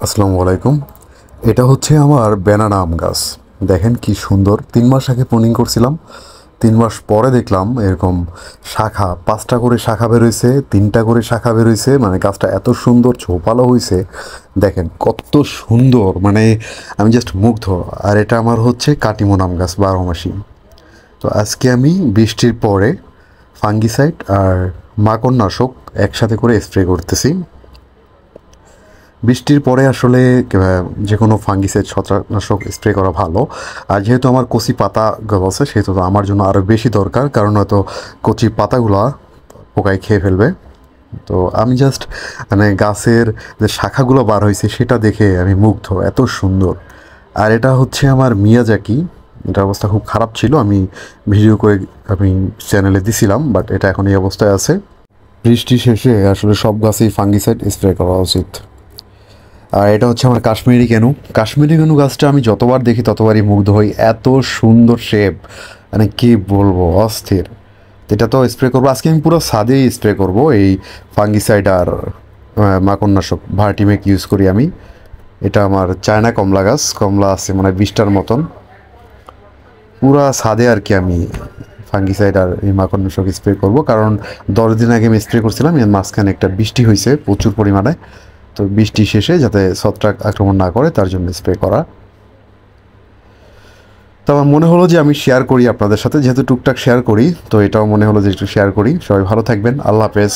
আসসালামু আলাইকুম। এটা হচ্ছে আমার ব্যানানা আম গাছ। দেখেন কি সুন্দর। 3 মাস আগে প্রুনিং করছিলাম, 3 মাস পরে দেখলাম এরকম শাখা, 5টা করে শাখা বেরোইছে, 3টা করে শাখা বেরোইছে। মানে গাছটা এত সুন্দর ঝোপালো হয়েছে, দেখেন কত সুন্দর। মানে আমি জাস্ট মুগ্ধ। আর এটা আমার হচ্ছে কাটিমন আম গাছ, 12 মাসি। তো আজকে আমি বৃষ্টির পরে ফাঙ্গিসাইড আর মাকড়নাশক একসাথে করে স্প্রে করতেছি। বৃষ্টির পরে আসলে যে কোনো ফাঙ্গিসাইড ছত্রাকনাশক স্প্রে করা ভালো। আর যেহেতু আমার কচি পাতা আছে, সেহেতু তো আমার জন্য আরও বেশি দরকার, কারণ হয়তো কচি পাতাগুলো পোকায় খেয়ে ফেলবে। তো আমি জাস্ট মানে গাছের যে শাখাগুলো বার হয়েছে সেটা দেখে আমি মুগ্ধ, এত সুন্দর। আর এটা হচ্ছে আমার মিয়াজাকি। এটার অবস্থা খুব খারাপ ছিল, আমি ভিডিও করে আমি চ্যানেলে দিছিলাম, বাট এটা এখন এই অবস্থায় আছে। বৃষ্টি শেষে আসলে সব গাছেই ফাঙ্গিসাইড স্প্রে করা উচিত। আর এটা হচ্ছে আমার কাশ্মীরি কেনু। কাশ্মীরি কেনু গাছটা আমি যতবার দেখি ততবারই মুগ্ধ হই, এত সুন্দর শেপ, মানে কি বলবো, অস্থির। তো এটা তো স্প্রে করবো আজকে, আমি পুরো ছাদেই স্প্রে করব এই ফাঙ্গিসাইড আর মাকড়নাশক। ভার্টিমেক ইউজ করি আমি। এটা আমার চায়না কমলা গাছ, কমলা আছে মানে 20টার মতন। পুরা ছাদে আর কি আমি ফাঙ্গিসাইড আর এই মাকড়নাশক স্প্রে করব, কারণ 10 দিন আগে আমি স্প্রে করছিলাম, এর মাঝখানে একটা বৃষ্টি হয়েছে প্রচুর পরিমাণে। তো বৃষ্টি শেষে যাতে ছত্রাক আক্রমণ না করে তার জন্য স্প্রে করা। তো আমার মনে হলো যে আমি শেয়ার করি আপনাদের সাথে, যেহেতু টুকটাক শেয়ার করি, তো এটাও মনে হলো যে একটু শেয়ার করি। সবাই ভালো থাকবেন, আল্লাহ হাফেজ।